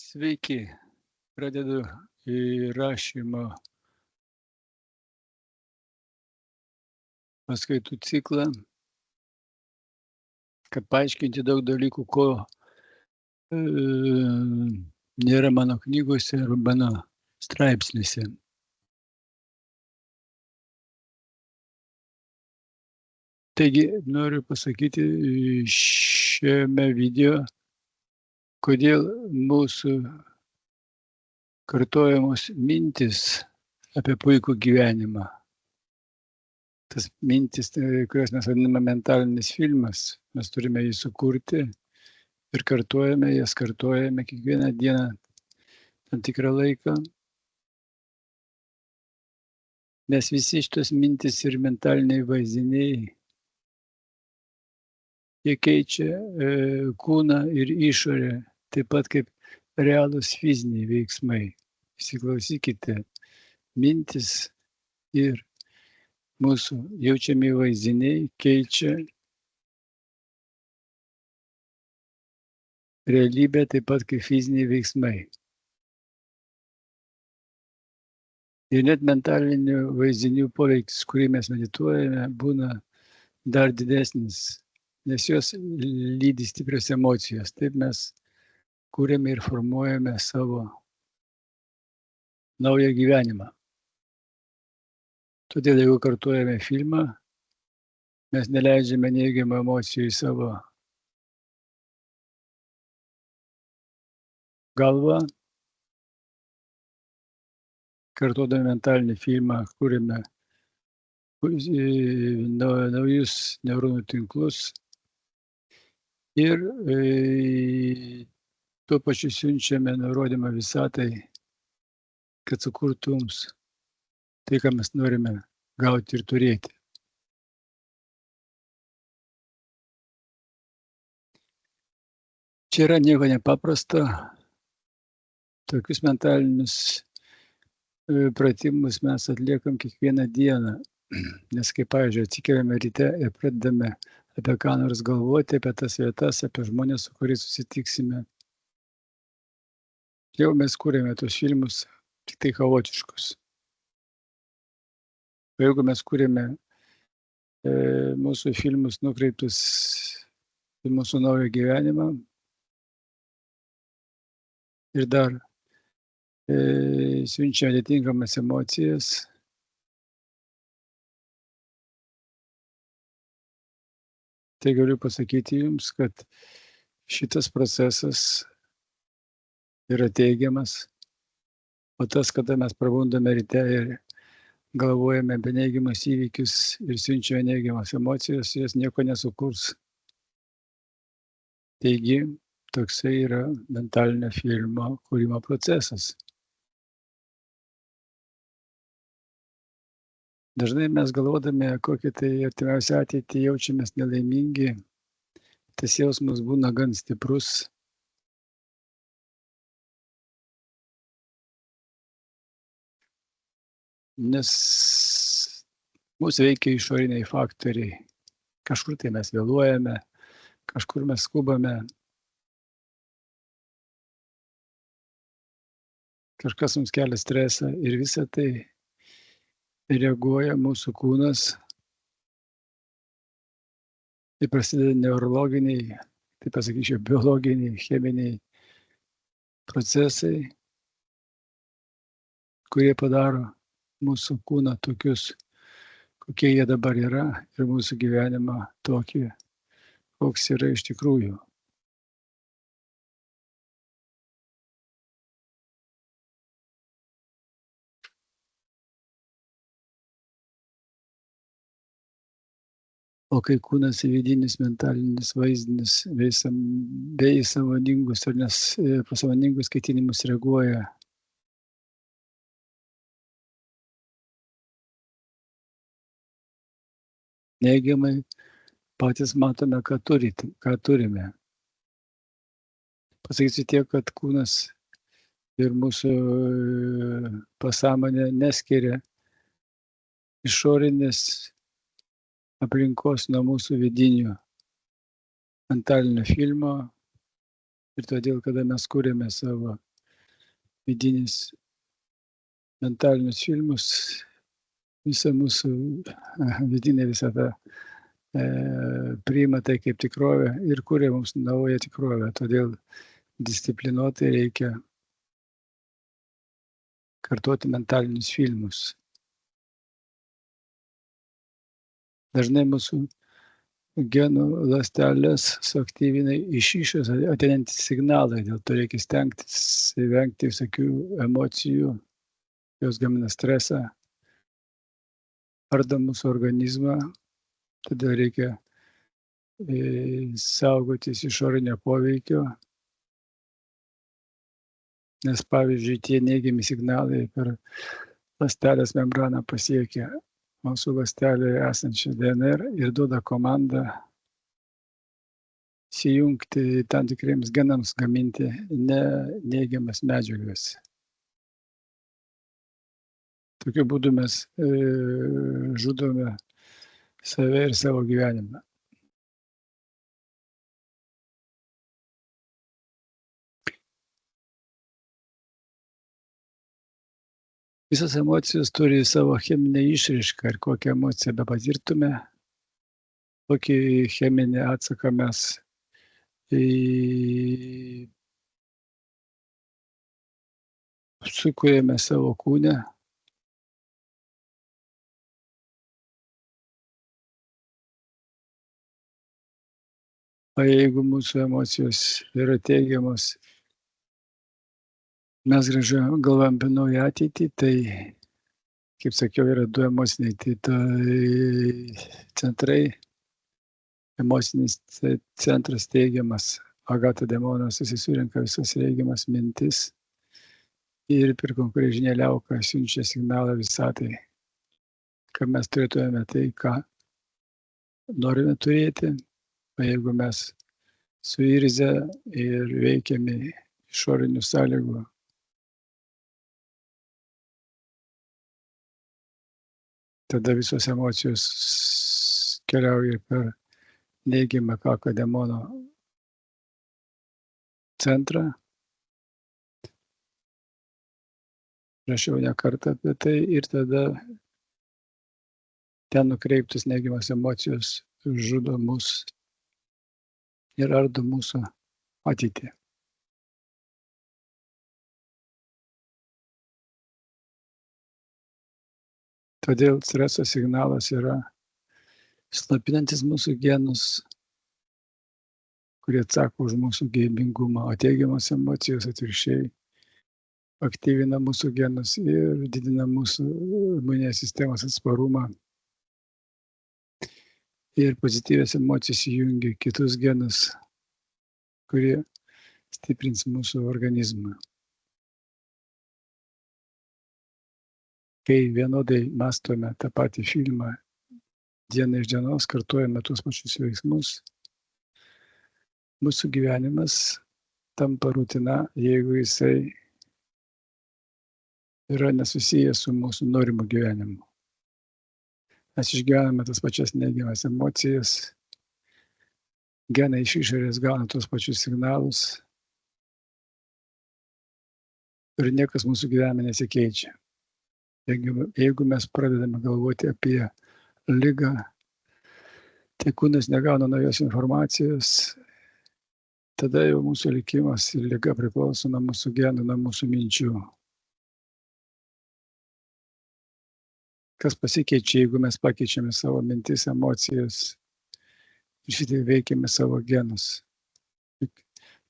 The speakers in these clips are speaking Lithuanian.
Sveiki, pradedu įrašymo paskaitų ciklą, kad paaiškinti daug dalykų, ko nėra mano knygose ar mano straipsniuose. Taigi noriu pasakyti šiame video, kodėl mūsų kartojamos mintis apie puikų gyvenimą. Tas mintis, kurias mes vadiname mentalinis filmas, mes turime jį sukurti ir kartojame kiekvieną dieną tam tikrą laiką. Mes visi šitos mintis ir mentaliniai vaizdiniai, jie keičia kūną ir išorę, taip pat kaip realūs fiziniai veiksmai. Įsiklausykite, mintis ir mūsų jaučiami vaizdiniai keičia realybę taip pat kaip fiziniai veiksmai. Ir net mentalinių vaizdinių poveikis, kurį mes medituojame, būna dar didesnis, nes jos lydi stiprios emocijos. Taip mes kūrėme ir formuojame savo naują gyvenimą. Todėl, jeigu kartuojame filmą, mes neleidžiame neigiamų emocijų į savo galvą. Kartuodami mentalinį filmą, kūrėme naujus neuronų tinklus ir tuo pačiu siunčiame nurodymą visatai, kad sukurtų mums tai, ką mes norime gauti ir turėti. Čia yra nieko nepaprasta. Tokius mentalinius pratimus mes atliekam kiekvieną dieną, nes kaip, pavyzdžiui, atsikeliame ryte ir pradedame apie ką nors galvoti, apie tas vietas, apie žmonės, su kuriais susitiksime. Jau mes kūrėme tos filmus tik tai chaotiškus. O jeigu mes kūrėme mūsų filmus nukreiptus į mūsų naują gyvenimą ir dar siunčia atitinkamas emocijas, tai galiu pasakyti jums, kad šitas procesas yra teigiamas, o tas, kada mes prabundame ryte ir galvojame apie neigiamus įvykius ir siunčiame neigiamas emocijas, jos nieko nesukurs. Taigi, toksai yra mentalinio filmo kūrimo procesas. Dažnai mes galvodami, kokią tai artimiausią ateitį jaučiamės nelaimingi, tas jausmas būna gan stiprus. Nes mūsų veikia išoriniai faktoriai. Kažkur tai mes vėluojame, kažkur mes skubame. Kažkas mums kelia stresą ir visą tai reaguoja mūsų kūnas. Tai prasideda neurologiniai, tai pasakyčiau, biologiniai, cheminiai procesai, kurie padaro mūsų kūną tokius, kokie jie dabar yra, ir mūsų gyvenimą tokį, koks yra iš tikrųjų. O kai kūnas į vidinis mentalinis vaizdinis bei sąmoningus ar pasąmoningus ketinimus reaguoja, neigiamai, patys matome, ką turime. Pasakysiu tiek, kad kūnas ir mūsų pasąmonė neskiria išorinės aplinkos nuo mūsų vidinio mentalinio filmo, ir todėl, kada mes kūrėme savo vidinius mentalinius filmus, visą mūsų vidinę visatą priima tai kaip tikrovę ir kuria mums naują tikrovę. Todėl disciplinuotai reikia kartoti mentalinius filmus. Dažnai mūsų genų ląstelės suaktyvina iš išorės ateinantys signalai, dėl to reikia stengtis vengti visokių emocijų, jos gamina stresą, ardo mūsų organizmą, tada reikia saugotis išorinio poveikio, nes pavyzdžiui tie neigiami signalai per ląstelės membraną pasiekia mūsų ląstelėje esančią DNR ir duoda komandą įsijungti tam tikriems genams gaminti neigiamas medžiagas. Tokiu būdu mes žudome save ir savo gyvenimą. Visos emocijos turi savo cheminę išraišką ir kokią emociją bepatirtume, kokį cheminį atsaką mes sukuriame savo kūne. O jeigu mūsų emocijos yra teigiamos, mes gražiai galvojam apie naują ateitį, tai, kaip sakiau, yra du emociniai centrai. Emocinis centras teigiamas, agata demonas, jis surenka visas reigiamas mintis ir per konkurencinę liauką siunčia signalą visatai, kad mes turėtume tai, ką norime turėti. O jeigu mes suirzę ir veikiami išorinių sąlygų, tada visos emocijos keliauja per neigiamą kaka demono centrą. Rašiau ne kartą apie tai ir tada ten nukreiptus neigiamas emocijos žudo mus ir ardo mūsų ateitį. Todėl streso signalas yra slopinantis mūsų genus, kurie atsako už mūsų gyvybingumą, o teigiamos emocijos atvirkščiai aktyvina mūsų genus ir didina mūsų imuninės sistemos atsparumą. Ir pozityvios emocijos įjungia kitus genus, kurie stiprins mūsų organizmą. Kai vienodai mąstome tą patį filmą, dieną iš dienos kartuojame tuos pačius veiksmus, mūsų gyvenimas tampa rutina, jeigu jisai yra nesusijęs su mūsų norimu gyvenimu. Mes išgyvename tas pačias neigiamas emocijas, genai iš išorės gauna tuos pačius signalus ir niekas mūsų gyvenime nesikeičia. Jeigu mes pradedame galvoti apie ligą, tai kūnas negauna naujos informacijos, tada jau mūsų likimas ir liga priklauso nuo mūsų genų, nuo mūsų minčių. Kas pasikeičia, jeigu mes pakeičiame savo mintis, emocijas ir šitai veikiame savo genus.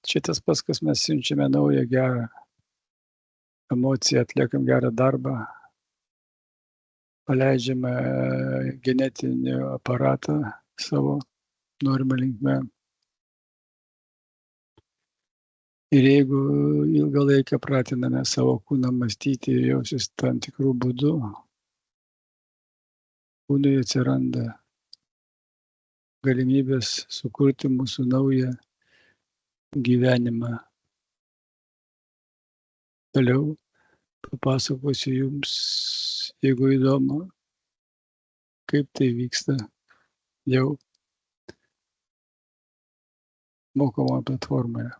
Šitas pats, kas mes siunčiame naują gerą emociją, atliekam gerą darbą, paleidžiame genetinį aparatą savo norimą linkme. Ir jeigu ilgą laiką pratiname savo kūną mąstyti ir jausis tam tikrų būdų, kūnui atsiranda galimybės sukurti mūsų naują gyvenimą. Toliau papasakosiu jums, jeigu įdomu, kaip tai vyksta jau mokamoje platformoje.